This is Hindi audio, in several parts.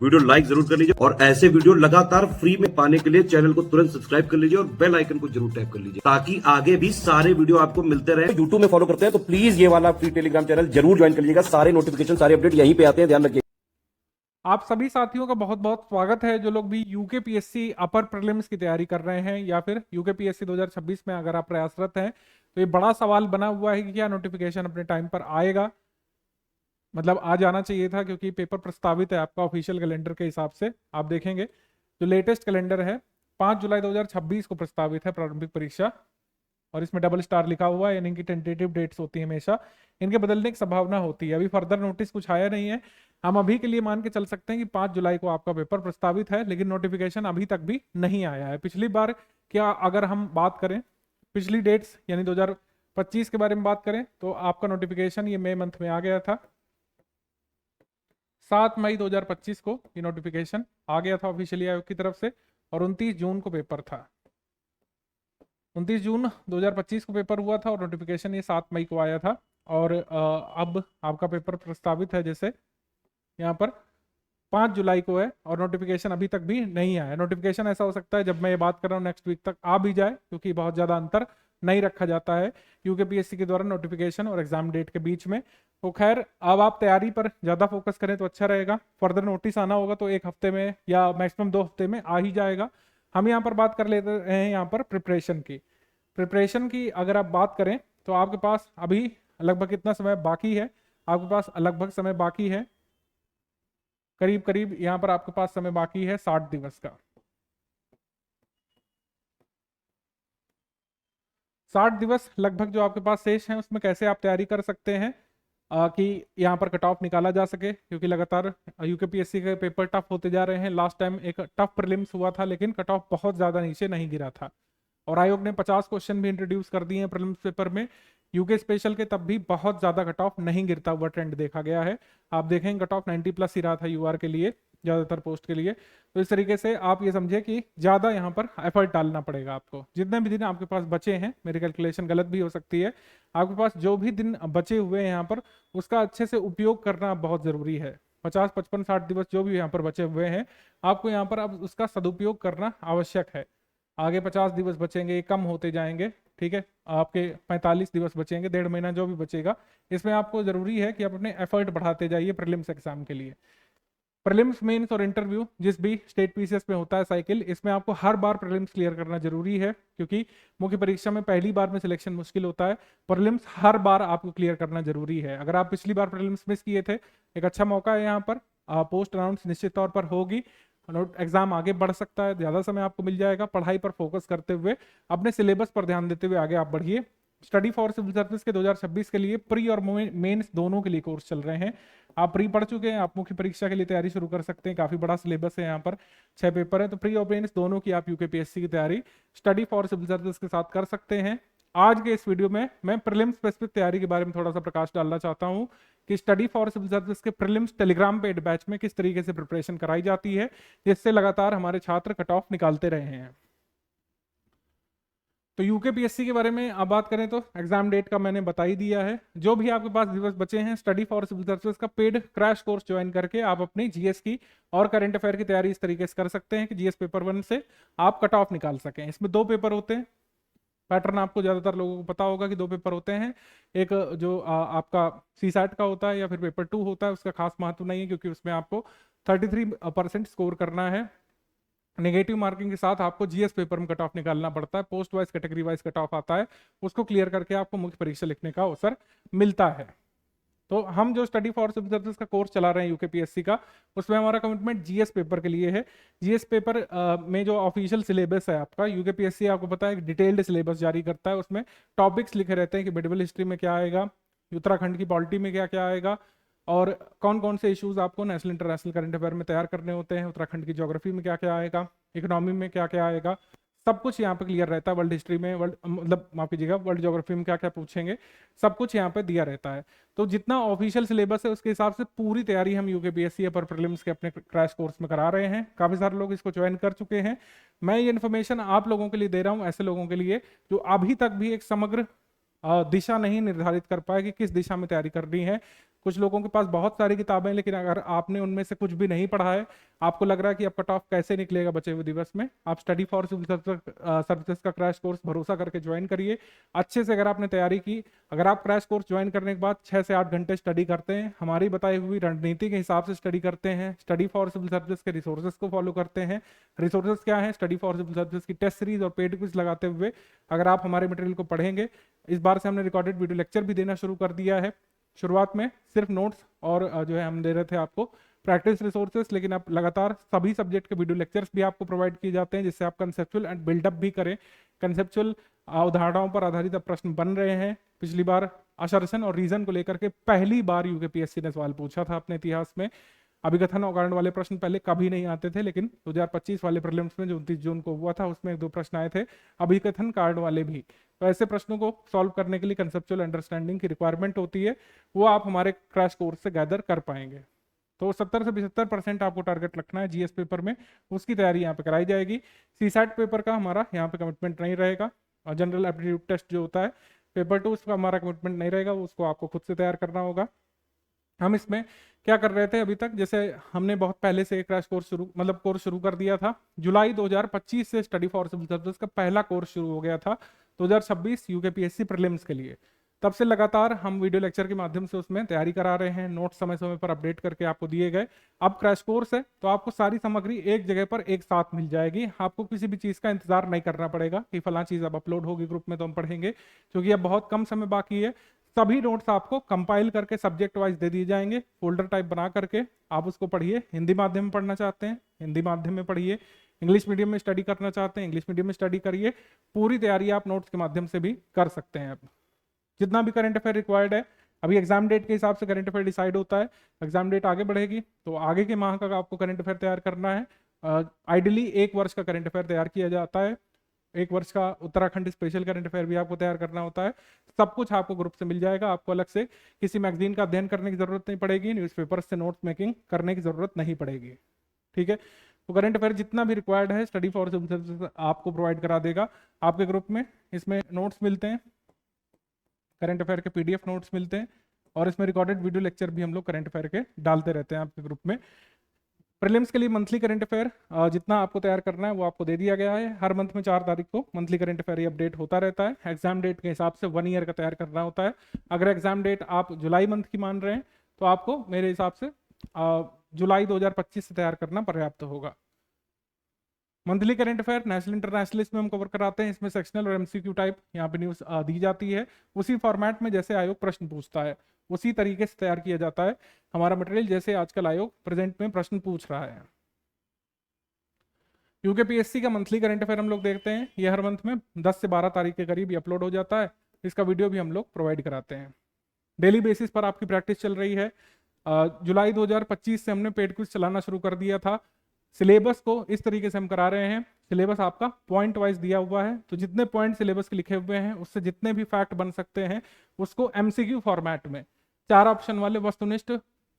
वीडियो लाइक जरूर कर लीजिए और ऐसे वीडियो लगातार फ्री में पाने के लिए चैनल को तुरंत सब्सक्राइब कर लीजिए और बेल आइकन को जरूर टैप कर लीजिए ताकि आगे भी सारे वीडियो आपको मिलते रहे। यूट्यूब में फॉलो करते हैं तो प्लीज ये वाला फ्री टेलीग्राम चैनल जरूर ज्वाइन कर लीजिएगा। सारे नोटिफिकेशन सारे अपडेट यहीं पे आते हैं, ध्यान रखिए। आप सभी साथियों का बहुत बहुत स्वागत है जो लोग भी यूके पीएससी अपर प्रीलिम्स की तैयारी कर रहे हैं या फिर यूके पीएससी 2026 में अगर आप प्रयासरत हैं तो ये बड़ा सवाल बना हुआ है कि क्या नोटिफिकेशन अपने टाइम पर आएगा। मतलब आ जाना चाहिए था क्योंकि पेपर प्रस्तावित है आपका ऑफिशियल कैलेंडर के हिसाब से। आप देखेंगे जो लेटेस्ट कैलेंडर है 5 जुलाई 2026 को प्रस्तावित है प्रारंभिक परीक्षा और इसमें डबल स्टार लिखा हुआ है, यानी कि टेंटेटिव डेट्स होती है हमेशा, इनके बदलने की संभावना होती है। अभी फर्दर नोटिस कुछ आया नहीं है। हम अभी के लिए मान के चल सकते हैं कि 5 जुलाई को आपका पेपर प्रस्तावित है, लेकिन नोटिफिकेशन अभी तक भी नहीं आया है। पिछली बार क्या अगर हम बात करें पिछली डेट्स यानी 2025 के बारे में बात करें तो आपका नोटिफिकेशन ये मई मंथ में आ गया था। 7 मई 2025 को ये नोटिफिकेशन आ गया था ऑफिशियली आयोग की तरफ से और 29 जून को पेपर था। 29 जून 2025 को पेपर हुआ था और नोटिफिकेशन ये 7 मई को आया था। और अब आपका पेपर प्रस्तावित है जैसे यहाँ पर 5 जुलाई को है और नोटिफिकेशन अभी तक भी नहीं आया। नोटिफिकेशन ऐसा हो सकता है जब मैं ये बात कर रहा हूँ नेक्स्ट वीक तक आ भी जाए, क्योंकि बहुत ज़्यादा अंतर नहीं रखा जाता है यूके पीएससी के द्वारा नोटिफिकेशन और एग्जाम डेट के बीच में। तो खैर अब आप तैयारी पर ज़्यादा फोकस करें तो अच्छा रहेगा। फर्दर नोटिस आना होगा तो 1 हफ्ते में या मैक्सिमम 2 हफ्ते में आ ही जाएगा। हम यहाँ पर बात कर लेते हैं यहाँ पर प्रिपरेशन की अगर आप बात करें तो आपके पास अभी लगभग कितना समय बाकी है। आपके पास लगभग समय बाकी है करीब करीब यहाँ पर आपके पास समय बाकी है 60 दिवस का। 60 दिवस लगभग जो आपके पास शेष हैं उसमें कैसे आप तैयारी कर सकते हैं कि यहाँ पर कट ऑफ निकाला जा सके, क्योंकि लगातार यूकेपीएससी के पेपर टफ होते जा रहे हैं। लास्ट टाइम एक टफ प्रीलिम्स हुआ था लेकिन कट ऑफ बहुत ज़्यादा नीचे नहीं गिरा था और आयोग ने 50 क्वेश्चन भी इंट्रोड्यूस कर दिए हैं प्रीलिम्स पेपर में यूके स्पेशल के, तब भी बहुत ज़्यादा कट ऑफ नहीं गिरता हुआ ट्रेंड देखा गया है। आप देखेंगे कट ऑफ 90 प्लस ही रहा था यूआर के लिए, ज़्यादातर पोस्ट के लिए। तो इस तरीके से आप ये समझे कि ज़्यादा यहाँ पर एफर्ट डालना पड़ेगा आपको। जितने भी दिन आपके पास बचे हैं, मेरी कैलकुलेशन गलत भी हो सकती है, आपके पास जो भी दिन बचे हुए हैं यहाँ पर उसका अच्छे से उपयोग करना बहुत ज़रूरी है। 50, 55, 60 दिवस जो भी यहाँ पर बचे हुए हैं आपको यहाँ पर अब उसका सदुपयोग करना आवश्यक है। आगे 50 दिवस बचेंगे, कम होते जाएंगे, ठीक है। आपके 45 दिवस बचेंगे, 1.5 महीना जो भी बचेगा, इसमें आपको जरूरी है कि आप अपने एफर्ट बढ़ाते जाइए प्रीलिम्स एग्जाम के लिए। प्रीलिम्स, मेंस और इंटरव्यू जिस भी स्टेट पीसीएस में होता है साइकिल, इसमें आपको हर बार प्रीलिम्स क्लियर करना जरूरी है, क्योंकि मुख्य परीक्षा में पहली बार में सिलेक्शन मुश्किल होता है। प्रीलिम्स हर बार आपको क्लियर करना जरूरी है। अगर आप पिछली बार प्रीलिम्स मिस किए थे, एक अच्छा मौका है यहाँ पर, पोस्ट अनाउंस निश्चित तौर पर होगी, एग्जाम आगे बढ़ सकता है, ज़्यादा समय आपको मिल जाएगा। पढ़ाई पर फोकस करते हुए अपने सिलेबस पर ध्यान देते हुए आगे आप बढ़िए। स्टडी फॉर सिविल सर्विस के 2026 के लिए प्री और मेंस दोनों के लिए कोर्स चल रहे हैं। आप प्री पढ़ चुके हैं, आप मुख्य परीक्षा के लिए तैयारी शुरू कर सकते हैं। काफी बड़ा सिलेबस है, यहाँ पर 6 पेपर है, तो प्री और मेंस दोनों की आप यूकेपीएससी की तैयारी स्टडी फॉर सिविल सर्विस के साथ कर सकते हैं। आज के इस वीडियो में मैं प्रीलिम्स स्पेसिफिक तैयारी के बारे में थोड़ा सा प्रकाश डालना चाहता हूँ कि स्टडी फॉर सिविल सर्विस के प्रीलिम्स टेलीग्राम पेड बैच में किस तरीके से प्रिपरेशन कराई जाती है, जिससे लगातार हमारे छात्र कट ऑफ निकालते रहे हैं। तो यूकेपीएससी के बारे में अब बात करें तो एग्जाम डेट का मैंने बता ही दिया है। जो भी आपके पास दिवस बचे हैं, स्टडी फॉर सिविल सर्विस का पेड क्रैश कोर्स ज्वाइन करके आप अपनी जीएस की और करंट अफेयर की तैयारी इस तरीके से कर सकते हैं कि जीएस पेपर 1 से आप कट ऑफ निकाल सकें। इसमें 2 पेपर होते हैं। पैटर्न आपको ज्यादातर लोगों को पता होगा कि 2 पेपर होते हैं। एक जो आपका सीसैट का होता है या फिर पेपर 2 होता है, उसका खास महत्व नहीं है क्योंकि उसमें आपको 33% स्कोर करना है। नेगेटिव मार्किंग के साथ आपको जीएस पेपर में कट ऑफ निकालना पड़ता है। Post wise category wise cut off आता है, उसको क्लियर करके आपको मुख्य परीक्षा लिखने का अवसर मिलता है। तो हम जो स्टडी फॉर सिविल सर्विस का कोर्स चला रहे हैं यूकेपीएससी का, उसमें हमारा कमिटमेंट जीएस पेपर के लिए है। जीएस पेपर में जो ऑफिशियल सिलेबस है आपका, यूकेपीएससी आपको पता है डिटेल्ड सिलेबस जारी करता है। उसमें टॉपिक्स लिखे रहते हैं कि मेडिवल हिस्ट्री में क्या आएगा, उत्तराखंड की पॉलिटी में क्या क्या आएगा, और कौन कौन से इश्यूज आपको नेशनल इंटरनेशनल करंट अफेयर में तैयार करने होते हैं, उत्तराखंड की ज्योग्राफी में क्या क्या आएगा, इकोनॉमी में क्या क्या आएगा, सब कुछ यहाँ पे क्लियर रहता है। वर्ल्ड हिस्ट्री में, मतलब माफ कीजिएगा, वर्ल्ड ज्योग्राफी में क्या क्या पूछेंगे, सब कुछ यहाँ पे दिया रहता है। तो जितना ऑफिशियल सिलेबस है उसके हिसाब से पूरी तैयारी हम यूकेपीएससी अपर प्रीलिम्स के अपने क्रैश कोर्स में करा रहे हैं। काफी सारे लोग इसको ज्वाइन कर चुके हैं। मैं ये इन्फॉर्मेशन आप लोगों के लिए दे रहा हूँ, ऐसे लोगों के लिए जो अभी तक भी एक समग्र दिशा नहीं निर्धारित कर पाए कि किस दिशा में तैयारी करनी है। कुछ लोगों के पास बहुत सारी किताबें, लेकिन अगर आपने उनमें से कुछ भी नहीं पढ़ा है, आपको लग रहा है कि अब कट ऑफ कैसे निकलेगा बचे हुए दिवस में, आप स्टडी फॉर सिविल सर्विसेज का क्रैश कोर्स भरोसा करके ज्वाइन करिए। अच्छे से अगर आपने तैयारी की, अगर आप क्रैश कोर्स ज्वाइन करने के बाद 6 से 8 घंटे स्टडी करते हैं, हमारी बताई हुई रणनीति के हिसाब से स्टडी करते हैं, स्टडी फॉर सिविल सर्विसेज के रिसोर्सेज को फॉलो करते हैं। रिसोर्सेज क्या है? स्टडी फॉर सिविल सर्विसेज की टेस्ट सीरीज और पेड क्विज लगाते हुए अगर आप हमारे मटेरियल को पढ़ेंगे, इस बार से हमने रिकॉर्डेड वीडियो लेक्चर भी देना शुरू कर दिया है। शुरुआत में सिर्फ नोट्स और जो है हम दे रहे थे आपको प्रैक्टिस रिसोर्सेस, लेकिन अब लगातार सभी सब्जेक्ट के वीडियो लेक्चर्स भी आपको प्रोवाइड किए जाते हैं, जिससे आप कंसेप्चुअल एंड बिल्डअप भी करें। कंसेप्चुअल अवधारणाओं पर आधारित अब प्रश्न बन रहे हैं। पिछली बार असर्शन और रीजन को लेकर के पहली बार यूकेपीएससी ने सवाल पूछा था अपने इतिहास में। अभिकथन और कारण वाले प्रश्न पहले कभी नहीं आते थे, लेकिन 2025 वाले प्रीलिम्स में जो 29 जून को हुआ था उसमें 1-2 प्रश्न आए थे अभिकथन कारण वाले भी। तो ऐसे प्रश्नों को सॉल्व करने के लिए कंसेप्चुअल अंडरस्टैंडिंग की रिक्वायरमेंट होती है, वो आप हमारे क्रैश कोर्स से गैदर कर पाएंगे। तो 70 से 75% आपको टारगेट रखना है जीएस पेपर में, उसकी तैयारी यहाँ पे कराई जाएगी। सीसैट पेपर का हमारा यहाँ पे कमिटमेंट नहीं रहेगा, और जनरल एप्टीट्यूड टेस्ट जो होता है पेपर 2, उसका हमारा कमिटमेंट नहीं रहेगा, उसको आपको खुद से तैयार करना होगा। हम इसमें क्या कर रहे थे अभी तक, जैसे हमने बहुत पहले से क्रैश कोर्स कोर्स शुरू कर दिया था। जुलाई 2025 से स्टडी फॉर सिविल सर्विसेज का पहला कोर्स शुरू हो गया था 2026 यूकेपीएससी प्रीलिम्स के लिए। तब से लगातार हम वीडियो लेक्चर के माध्यम से उसमें तैयारी करा रहे हैं, नोट समय समय पर अपडेट करके आपको दिए गए। अब क्रैश कोर्स है तो आपको सारी सामग्री एक जगह पर एक साथ मिल जाएगी, आपको किसी भी चीज़ का इंतजार नहीं करना पड़ेगा कि फला चीज़ अब अपलोड होगी ग्रुप में तो हम पढ़ेंगे, क्योंकि अब बहुत कम समय बाकी है। सभी नोट्स आपको कंपाइल करके सब्जेक्ट वाइज दे दिए जाएंगे, फोल्डर टाइप बना करके आप उसको पढ़िए। हिंदी माध्यम में पढ़ना चाहते हैं हिंदी माध्यम में पढ़िए, इंग्लिश मीडियम में स्टडी करना चाहते हैं इंग्लिश मीडियम में स्टडी करिए। पूरी तैयारी आप नोट्स के माध्यम से भी कर सकते हैं। अब जितना भी करंट अफेयर रिक्वायर्ड है, अभी एग्जाम डेट के हिसाब से करंट अफेयर डिसाइड होता है, एग्जाम डेट आगे बढ़ेगी तो आगे के माह का आपको करंट अफेयर तैयार करना है। आइडियली 1 वर्ष का करंट अफेयर तैयार किया जाता है, 1 वर्ष का उत्तराखंड स्पेशल करंट अफेयर भी आपको तैयार करना होता है। सब कुछ आपको ग्रुप से मिल जाएगा, आपको अलग से किसी मैगजीन का अध्ययन करने की जरूरत नहीं पड़ेगी, न्यूज़पेपर से नोट्स मेकिंग करने की जरूरत नहीं पड़ेगी। ठीक है, तो करंट अफेयर जितना भी रिक्वायर्ड है स्टडी फॉर सिविल सर्विसेज आपको प्रोवाइड करा देगा आपके ग्रुप में। इसमें नोट्स मिलते हैं, करंट अफेयर के पीडीएफ नोट्स मिलते हैं, और इसमें रिकॉर्डेड वीडियो लेक्चर भी हम लोग करंट अफेयर के डालते रहते हैं आपके ग्रुप में। प्रीलिम्स के लिए मंथली करंट अफेयर जितना आपको तैयार करना है वो आपको दे दिया गया है। हर मंथ में 4 तारीख को मंथली करंट अफेयर अपडेट होता रहता है। एग्जाम डेट के हिसाब से 1 ईयर का तैयार करना होता है। अगर एग्जाम डेट आप जुलाई मंथ की मान रहे हैं तो आपको मेरे हिसाब से जुलाई 2025 से तैयार करना पर्याप्त होगा। Monthly current affair national international इसमें हम कवर कराते हैं। इसमें सेक्शनल और एमसीक्यू टाइप यहाँ पे न्यूज़ दी जाती है, उसी फॉर्मेट में जैसे आयोग प्रश्न पूछता है उसी तरीके से तैयार किया जाता है हमारा मटेरियल, जैसे आजकल आयोग प्रेजेंट में प्रश्न पूछ रहा है। यूकेपीएससी का मंथली करंट अफेयर हम लोग देखते हैं, ये हर मंथ में 10 से 12 तारीख के करीब अपलोड हो जाता है। इसका वीडियो भी हम लोग प्रोवाइड कराते हैं। डेली बेसिस पर आपकी प्रैक्टिस चल रही है। जुलाई 2025 से हमने पेड क्विज चलाना शुरू कर दिया था। सिलेबस को इस तरीके से हम करा रहे हैं, सिलेबस आपका पॉइंट वाइज दिया हुआ है, तो जितने पॉइंट सिलेबस के लिखे हुए हैं उससे जितने भी फैक्ट बन सकते हैं उसको एमसीक्यू फॉर्मेट में 4 ऑप्शन वाले वस्तुनिष्ठ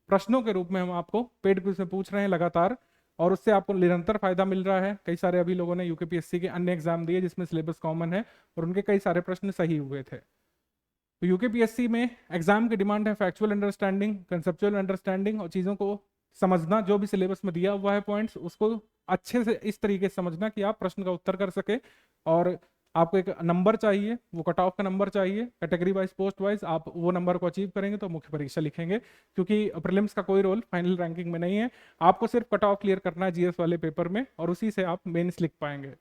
प्रश्नों के रूप में हम आपको पेड क्विज में पूछ रहे हैं लगातार, और उससे आपको निरंतर फायदा मिल रहा है। कई सारे अभी लोगों ने यूकेपीएससी के अन्य एग्जाम दिए जिसमें सिलेबस कॉमन है और उनके कई सारे प्रश्न सही हुए थे। तो यूकेपीएससी में एग्जाम की डिमांड है फैक्चुअल अंडरस्टैंडिंग, कंसेप्चुअल अंडरस्टैंडिंग और चीज़ों को समझना। जो भी सिलेबस में दिया हुआ है पॉइंट्स उसको अच्छे से इस तरीके से समझना कि आप प्रश्न का उत्तर कर सके। और आपको एक नंबर चाहिए, वो कट ऑफ का नंबर चाहिए, कैटेगरी वाइज पोस्ट वाइज आप वो नंबर को अचीव करेंगे तो मुख्य परीक्षा लिखेंगे, क्योंकि प्रीलिम्स का कोई रोल फाइनल रैंकिंग में नहीं है। आपको सिर्फ कट ऑफ क्लियर करना है जीएस वाले पेपर में और उसी से आप मेंस लिख पाएंगे।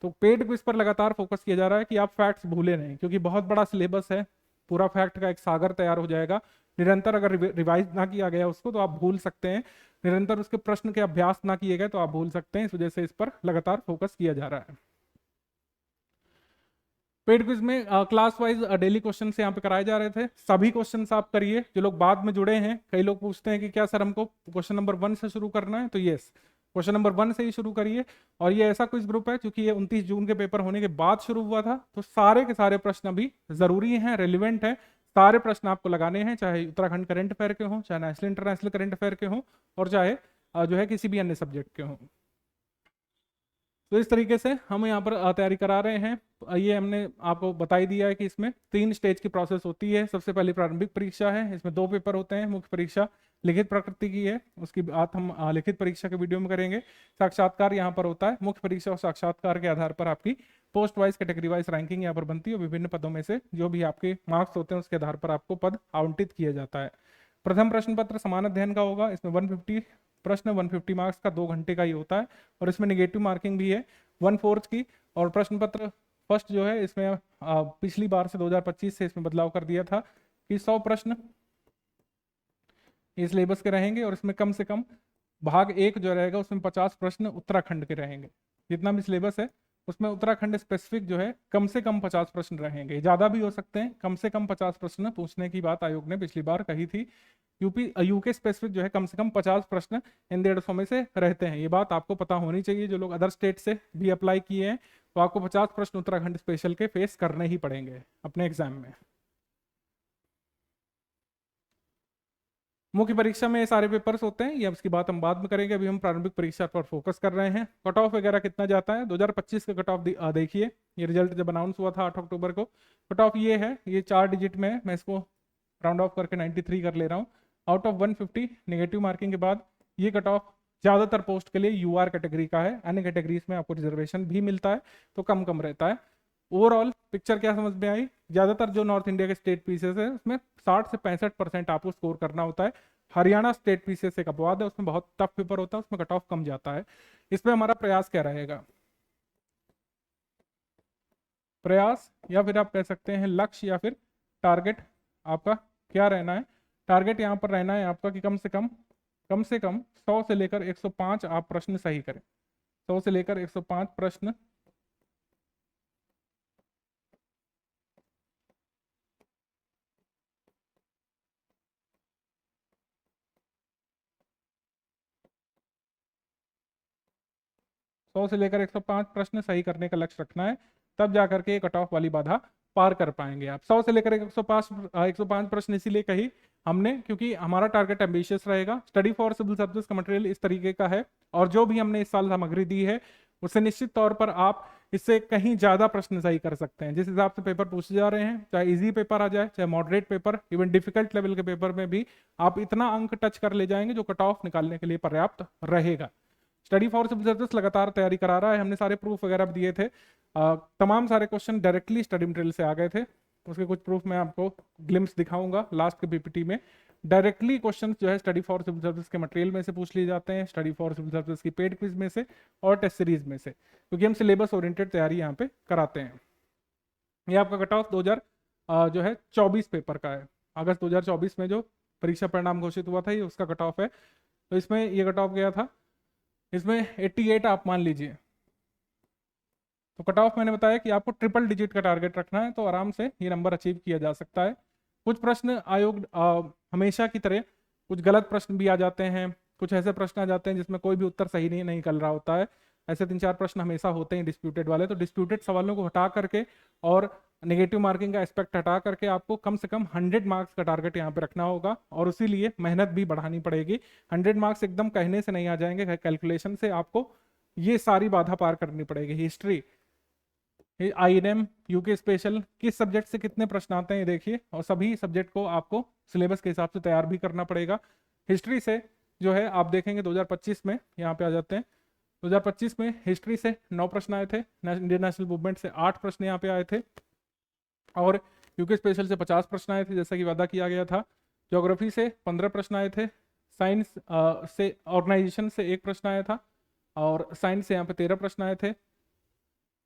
तो पेड क्विज पर लगातार फोकस किया जा रहा है कि आप फैक्ट्स भूले नहीं, क्योंकि बहुत बड़ा सिलेबस है, पूरा फैक्ट का एक सागर तैयार हो जाएगा। निरंतर अगर रिवाइज ना किया गया उसको तो आप भूल सकते हैं, निरंतर उसके प्रश्न के अभ्यास ना किए गए तो आप भूल सकते हैं। इस वजह से इस पर लगातार फोकस किया जा रहा है। पेड क्विज में क्लास वाइज डेली क्वेश्चन यहाँ पे कराए जा रहे थे। सभी क्वेश्चन आप करिए जो लोग बाद में जुड़े हैं। कई लोग पूछते हैं कि क्या सर हमको क्वेश्चन नंबर 1 से शुरू करना है, तो यस, क्वेश्चन नंबर 1 से ही शुरू करिए। और ये ऐसा क्विज ग्रुप है क्योंकि ये 29 जून के पेपर होने के बाद शुरू हुआ था, तो सारे के सारे प्रश्न अभी जरूरी हैं, रेलिवेंट है। सारे प्रश्न आपको लगाने हैं, चाहे उत्तराखंड करंट अफेयर के हों, चाहे नेशनल इंटरनेशनल करंट अफेयर के हों, और चाहे जो है किसी भी अन्य सब्जेक्ट के हों। तो इस तरीके से हम यहाँ पर तैयारी करा रहे हैं। ये हमने आपको बता ही दिया है कि इसमें 3 स्टेज की प्रोसेस होती है। सबसे पहले प्रारंभिक परीक्षा है, इसमें 2 पेपर होते हैं। मुख्य परीक्षा लिखित प्रकृति की है, उसकी बात हम लिखित परीक्षा के वीडियो में करेंगे। साक्षात्कार यहाँ पर होता है। मुख्य परीक्षा और साक्षात्कार के आधार पर आपकी post wise category wise ranking यहाँ पर बनती है। विभिन्न पदों में से जो भी आपके मार्क्स होते हैं उसके आधार पर आपको पद आवंटित किया जाता है। प्रथम प्रश्न पत्र समान अध्ययन का होगा। इसमें 150 प्रश्न 150 मार्क्स का 2 घंटे का ही होता है और इसमें नेगेटिव मार्किंग भी है 1/4 की। और प्रश्न पत्र फर्स्ट जो है इसमें पिछली बार से 2025 से इसमें बदलाव कर दिया था कि 100 प्रश्न इस सिलेबस के रहेंगे और इसमें कम से कम भाग 1 जो रहेगा उसमें 50 प्रश्न उत्तराखंड के रहेंगे। जितना भी सिलेबस है उसमें उत्तराखंड स्पेसिफिक जो है कम से कम 50 प्रश्न रहेंगे, ज़्यादा भी हो सकते हैं। कम से कम 50 प्रश्न पूछने की बात आयोग ने पिछली बार कही थी। यूके स्पेसिफिक जो है कम से कम 50 प्रश्न इन 150 में से रहते हैं। ये बात आपको पता होनी चाहिए। जो लोग अदर स्टेट से भी अप्लाई किए हैं तो आपको 50 प्रश्न उत्तराखंड स्पेशल के फेस करने ही पड़ेंगे अपने एग्जाम में। मुख्य परीक्षा में ये सारे पेपर्स होते हैं, ये उसकी बात हम बाद में करेंगे। अभी हम प्रारंभिक परीक्षा पर फोकस कर रहे हैं। कट ऑफ वगैरह कितना जाता है 2025 का कट ऑफ देखिए। ये रिजल्ट जब अनाउंस हुआ था 8 अक्टूबर को, कट ऑफ ये है, ये 4 डिजिट में है। मैं इसको राउंड ऑफ करके 93 कर ले रहा हूँ। आउट ऑफ 150 नेगेटिव मार्किंग के बाद ये कट ऑफ ज़्यादातर पोस्ट के लिए यूआर कैटेगरी का है। अन्य कैटेगरीज में आपको रिजर्वेशन भी मिलता है तो कम कम रहता है। ओवरऑल पिक्चर क्या समझ में आई? ज़्यादातर जो नॉर्थ इंडिया के स्टेट पीसेस है उसमें 60 से 65% आपको स्कोर करना होता है। हरियाणा स्टेट पीसेस एक अपवाद है, उसमें बहुत टफ पेपर होता है, उसमें कट ऑफ कम जाता है। इसमें हमारा प्रयास क्या रहेगा? प्रयास या फिर आप कह सकते हैं लक्ष्य या फिर टारगेट आपका क्या रहना है? टारगेट यहाँ पर रहना है आपका कि कम से कम 100 से लेकर 105 आप प्रश्न सही करें। 100 से लेकर 105 प्रश्न सौ से लेकर 105 प्रश्न सही करने का लक्ष्य रखना है, तब जाकर के कट ऑफ वाली बाधा पार कर पाएंगे आप। 100 से लेकर 105 प्रश्न इसीलिए कही हमने क्योंकि हमारा टारगेट एम्बिशियस रहेगा। स्टडी फॉर सिविल सर्विस का मटेरियल इस तरीके का है और जो भी हमने इस साल सामग्री दी है उससे निश्चित तौर पर आप इससे कहीं ज्यादा प्रश्न सही कर सकते हैं। जिस हिसाब से पेपर पूछे जा रहे हैं, चाहे इजी पेपर आ जाए, चाहे moderate paper, even difficult level के पेपर में भी आप इतना अंक टच कर ले जाएंगे जो कट ऑफ निकालने के लिए पर्याप्त रहेगा। स्टडी फॉर सिविल सर्विस लगातार तैयारी करा रहा है। हमने सारे प्रूफ वगैरह दिए थे। तमाम सारे क्वेश्चन डायरेक्टली स्टडी मटेरियल से आ गए थे। उसके कुछ प्रूफ मैं आपको ग्लिम्स दिखाऊंगा लास्ट के पीपीटी में। डायरेक्टली क्वेश्चंस जो है स्टडी फॉर सिविल सर्विस के मटेरियल में से पूछ लिए जाते हैं, स्टडी फॉर सिविल सर्विस की पेड क्विज में से और टेस्ट सीरीज में से, क्योंकि हम सिलेबस ओरिएंटेड तैयारी यहाँ पे कराते हैं। ये आपका कट ऑफ 2024 पेपर का है। अगस्त 2024 में जो परीक्षा परिणाम घोषित हुआ था ये उसका कट ऑफ है। तो इसमें ये कट ऑफ गया था, इसमें 88 आप मान लीजिए। तो कट ऑफ मैंने बताया कि आपको ट्रिपल डिजिट का टारगेट रखना है तो आराम से ये नंबर अचीव किया जा सकता है। कुछ प्रश्न आयोग हमेशा की तरह कुछ गलत प्रश्न भी आ जाते हैं, कुछ ऐसे प्रश्न आ जाते हैं जिसमें कोई भी उत्तर सही नहीं निकल रहा होता है। ऐसे 3-4 प्रश्न हमेशा होते हैं डिस्प्यूटेड वाले। तो डिस्प्यूटेड सवालों को हटा करके और नेगेटिव मार्किंग का एस्पेक्ट हटा करके आपको कम से कम 100 मार्क्स का टारगेट यहाँ पे रखना होगा और उसी लिए मेहनत भी बढ़ानी पड़ेगी। 100 मार्क्स एकदम कहने से नहीं आ जाएंगे, कैलकुलेशन से आपको ये सारी बाधा पार करनी पड़ेगी। हिस्ट्री, आईएनएम, यूके स्पेशल, किस सब्जेक्ट से कितने प्रश्न आते हैं ये देखिए, और सभी सब्जेक्ट को आपको सिलेबस के हिसाब से तैयार भी करना पड़ेगा। हिस्ट्री से जो है आप देखेंगे 2025 में, यहाँ पे आ जाते हैं, 2025 में हिस्ट्री से 9 प्रश्न आए थे, इंडियन नेशनल मूवमेंट से 8 प्रश्न यहाँ पे आए थे और यूके स्पेशल से 50 प्रश्न आए थे जैसा कि वादा किया गया था। ज्योग्राफी से 15 प्रश्न आए थे, साइंस से ऑर्गेनाइजेशन से 1 प्रश्न आया था और साइंस से यहाँ पे 13 प्रश्न आए थे।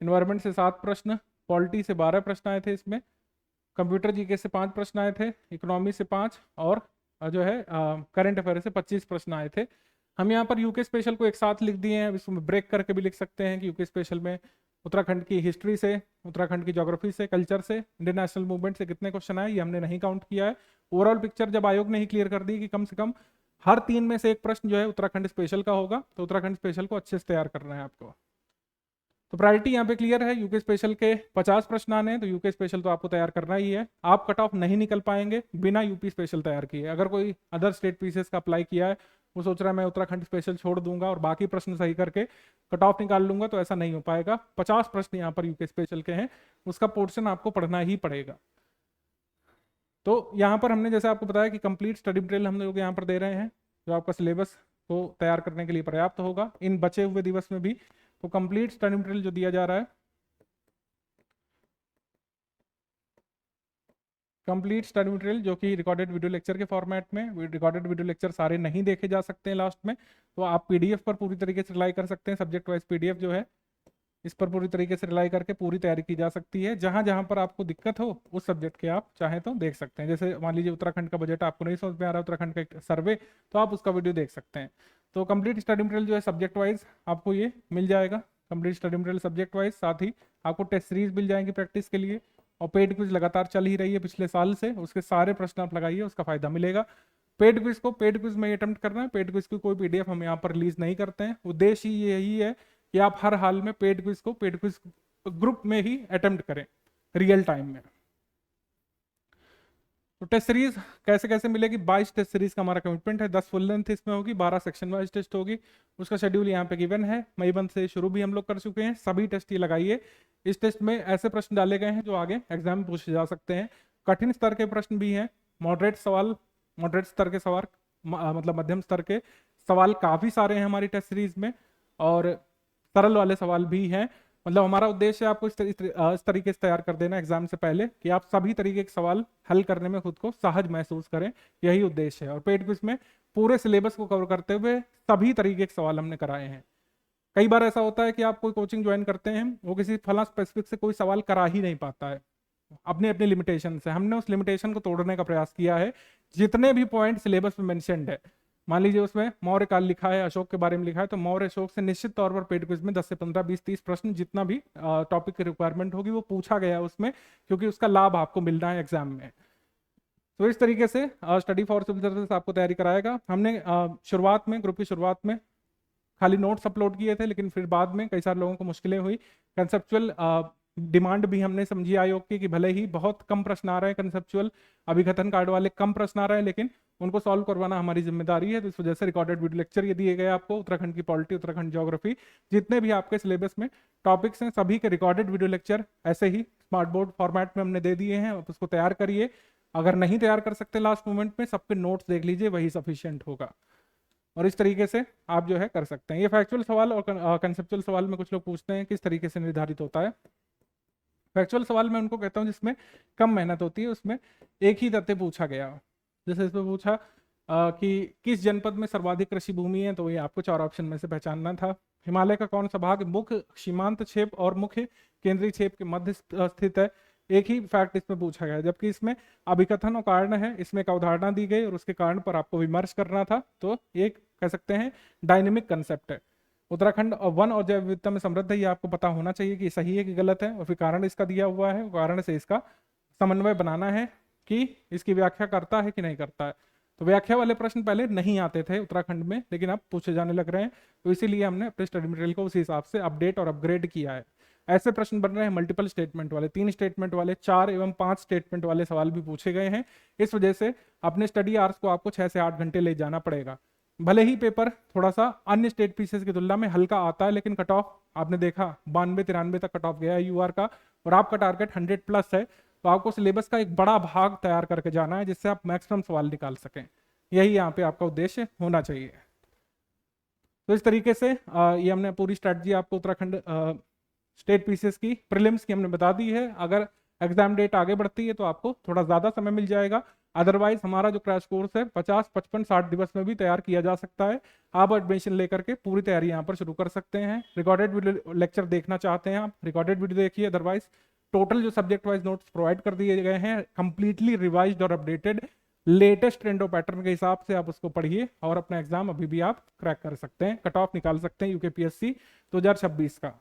इन्वायरमेंट से 7 प्रश्न, पॉलिटी से 12 प्रश्न आए थे इसमें, कंप्यूटर जीके से 5 प्रश्न आए थे, इकोनॉमी से 5 और जो है करंट अफेयर से 25 प्रश्न आए थे। हम यहाँ पर यूके स्पेशल को एक साथ लिख दिए हैं, इसमें ब्रेक करके भी लिख सकते हैं कि यूके स्पेशल में उत्तराखंड की हिस्ट्री से, उत्तराखंड की ज्योग्राफी से, कल्चर से, इंडियन नेशनल मूवमेंट से कितने क्वेश्चन आए ये हमने नहीं काउंट किया है। ओवरऑल पिक्चर जब आयोग ने ही क्लियर कर दी कि कम से कम हर 3 में से 1 प्रश्न जो है उत्तराखंड स्पेशल का होगा, तो उत्तराखंड स्पेशल को अच्छे से तैयार करना है आपको। तो प्रायोरिटी यहाँ पे क्लियर है, यूके स्पेशल के 50 प्रश्न आने हैं तो यूके स्पेशल तो आपको तैयार करना ही है। आप कट ऑफ नहीं निकल पाएंगे बिना यूपी स्पेशल तैयार किए। अगर कोई अदर स्टेट पीसेस का अप्लाई किया है वो सोच रहा है मैं उत्तराखंड स्पेशल छोड़ दूंगा और बाकी प्रश्न सही करके कट ऑफ निकाल लूंगा, तो ऐसा नहीं हो पाएगा। 50 प्रश्न यहाँ पर यूके स्पेशल के हैं, उसका पोर्शन आपको पढ़ना ही पड़ेगा। तो यहाँ पर हमने जैसे आपको बताया कि कंप्लीट स्टडी मटेरियल हम लोग यहाँ पर दे रहे हैं, जो आपका सिलेबस को तैयार करने के लिए पर्याप्त होगा इन बचे हुए दिवस में भी। तो कंप्लीट स्टडी मटेरियल जो दिया जा रहा है, कंप्लीट स्टडी मटेरियल जो कि रिकॉर्डेड वीडियो लेक्चर के फॉर्मेट में, रिकॉर्डेड वीडियो लेक्चर सारे नहीं देखे जा सकते हैं लास्ट में, तो आप पीडीएफ पर पूरी तरीके से रिलाई कर सकते हैं। सब्जेक्ट वाइज पीडीएफ जो है, इस पर पूरी तरीके से रिलाई करके पूरी तैयारी की जा सकती है। जहां जहां पर आपको दिक्कत हो उस सब्जेक्ट के आप चाहें तो देख सकते हैं। जैसे मान लीजिए उत्तराखंड का बजट आपको नहीं समझ में आ रहा, उत्तराखंड का एक सर्वे, तो आप उसका वीडियो देख सकते हैं। तो कंप्लीट स्टडी मटेरियल जो है सब्जेक्ट वाइज आपको ये मिल जाएगा, complete study material subject wise. साथ ही आपको टेस्ट सीरीज मिल जाएंगी प्रैक्टिस के लिए, और पेड क्विज लगातार चल ही रही है पिछले साल से, उसके सारे प्रश्न आप लगाइए, उसका फायदा मिलेगा। पेड क्विज में अटेम्प्ट करना है, पेड क्विज की कोई पीडीएफ हम यहाँ पर रिलीज नहीं करते हैं। उद्देश्य ही यही है कि आप हर हाल में पेड क्विज ग्रुप में ही अटेम्प्ट करें रियल टाइम में। तो टेस्ट सीरीज कैसे कैसे मिलेगी, 22 टेस्ट सीरीज का हमारा कमिटमेंट है, 10 फुल लेंथ इसमें होगी, 12 सेक्शन वाइज टेस्ट होगी। उसका शेड्यूल यहाँ पे गिवन है, मई मंथ से शुरू भी हम लोग कर चुके हैं। सभी टेस्ट ये लगाइए। इस टेस्ट में ऐसे प्रश्न डाले गए हैं जो आगे एग्जाम में पूछे जा सकते हैं। कठिन स्तर के प्रश्न भी हैं, मॉडरेट स्तर के सवाल, मतलब मध्यम स्तर के सवाल काफी सारे हैं हमारी टेस्ट सीरीज में, और सरल वाले सवाल भी हैं। मतलब हमारा उद्देश्य है आपको इस तरीके से तैयार कर देना एग्जाम से पहले कि आप सभी तरीके के सवाल हल करने में खुद को सहज महसूस करें, यही उद्देश्य है। और पेड क्विज में पूरे सिलेबस को कवर करते हुए सभी तरीके के सवाल हमने कराए हैं। कई बार ऐसा होता है कि आप कोई कोचिंग ज्वाइन करते हैं, वो किसी फला स्पेसिफिक से कोई सवाल करा ही नहीं पाता है अपने अपने लिमिटेशन से। हमने उस लिमिटेशन को तोड़ने का प्रयास किया है। जितने भी पॉइंट सिलेबस में मेंशन्ड है, मान लीजिए उसमें मौर्य काल लिखा है, अशोक के बारे में लिखा है, तो मौर्य अशोक से निश्चित तौर पर पेड क्विज में 10 से 15, 20, 30 प्रश्न जितना भी टॉपिक की रिक्वायरमेंट होगी वो पूछा गया है उसमें, क्योंकि उसका लाभ आपको मिलना है एग्जाम में। तो इस तरीके से स्टडी फॉर सिविल सर्विसेज आपको तैयारी कराएगा। हमने शुरुआत में, ग्रुप की शुरुआत में खाली नोट्स अपलोड किए थे, लेकिन फिर बाद में कई सारे लोगों को मुश्किलें हुई। कंसेप्चुअल डिमांड भी हमने समझी आयोग की कि भले ही बहुत कम प्रश्न आ रहे हैं कंसेप्चुअल अभिकथन कार्ड वाले, कम प्रश्न आ रहे हैं, लेकिन उनको सॉल्व करवाना हमारी जिम्मेदारी है। तो इस वजह से रिकॉर्डेड वीडियो लेक्चर ये दिए गए आपको, उत्तराखंड की पॉलिटी, उत्तराखंड ज्योग्राफी, जितने भी आपके सिलेबस में टॉपिक्स हैं सभी के रिकॉर्डेड वीडियो लेक्चर ऐसे ही स्मार्ट बोर्ड फॉर्मेट में हमने दे दिए हैं। आप उसको तैयार करिए। अगर नहीं तैयार कर सकते लास्ट मोमेंट में, सबके नोट्स देख लीजिए, वही सफिशियंट होगा। और इस तरीके से आप जो है कर सकते हैं। ये फैक्चुअल सवाल और कंसेप्चुअल सवाल में कुछ लोग पूछते हैं किस तरीके से निर्धारित होता है। फैक्चुअल सवाल में उनको कहता हूँ जिसमें कम मेहनत होती है, उसमें एक ही तथ्य पूछा गया। जैसे इसमें पूछा कि किस जनपद में सर्वाधिक कृषि भूमि है, तो ये आपको 4 ऑप्शन में से पहचानना था। हिमालय का कौन सा भाग मुख्य सीमांत क्षेप और मुख्य केंद्रीय क्षेप के मध्य स्थित है, एक ही फैक्ट इसमें पूछा गया। जबकि इसमें अभिकथन और कारण है, इसमें एक अवधारणा दी गई और उसके कारण पर आपको विमर्श करना था। तो एक कह सकते हैं डायनेमिक कंसेप्ट है। उत्तराखंड और वन और जैव विविधता में समृद्ध है, ये आपको पता होना चाहिए कि सही है कि गलत है, और फिर कारण इसका दिया हुआ है, कारण से इसका समन्वय बनाना है कि इसकी व्याख्या करता है कि नहीं करता है। तो व्याख्या वाले प्रश्न पहले नहीं आते थे उत्तराखंड में, लेकिन अब पूछे जाने लग रहे हैं, तो इसीलिए हमने अपने स्टडी मटेरियल को उसी हिसाब से अपडेट और अपग्रेड किया है। ऐसे प्रश्न बन रहे हैं मल्टीपल स्टेटमेंट वाले, 3 स्टेटमेंट वाले, 4 एवं 5 स्टेटमेंट वाले सवाल भी पूछे गए हैं। इस वजह से अपने स्टडी आवर्स को आपको 6 से 8 घंटे ले जाना पड़ेगा। भले ही पेपर थोड़ा सा अन्य स्टेट पीसेस की तुलना में हल्का आता है, लेकिन कट ऑफ आपने देखा 92-93 तक कट ऑफ गया है यूआर का, और आपका टारगेट 100+ है। तो आपको सिलेबस का एक बड़ा भाग तैयार करके जाना है, जिससे आप मैक्सिमम सवाल निकाल सकें। यही यहाँ पे आपका उद्देश्य होना चाहिए। तो इस तरीके से ये हमने पूरी स्ट्रैटेजी आपको उत्तराखंड स्टेट पीसेस की प्रीलिम्स की हमने बता दी है। अगर एग्जाम डेट आगे बढ़ती है तो आपको थोड़ा ज़्यादा समय मिल जाएगा। अदरवाइज हमारा जो क्रैश कोर्स है 50, 55, 60 दिवस में भी तैयार किया जा सकता है। आप एडमिशन लेकर के पूरी तैयारी यहाँ पर शुरू कर सकते हैं। रिकॉर्डेड वीडियो लेक्चर देखना चाहते हैं आप, रिकॉर्डेड वीडियो देखिए। अदरवाइज टोटल जो सब्जेक्ट वाइज नोट्स प्रोवाइड कर दिए गए हैं, कंप्लीटली रिवाइज्ड और अपडेटेड लेटेस्ट ट्रेंड और पैटर्न के हिसाब से आप उसको पढ़िए, और अपना एग्जाम अभी भी आप क्रैक कर सकते हैं, कट ऑफ निकाल सकते हैं यूकेपीएससी 2026 का।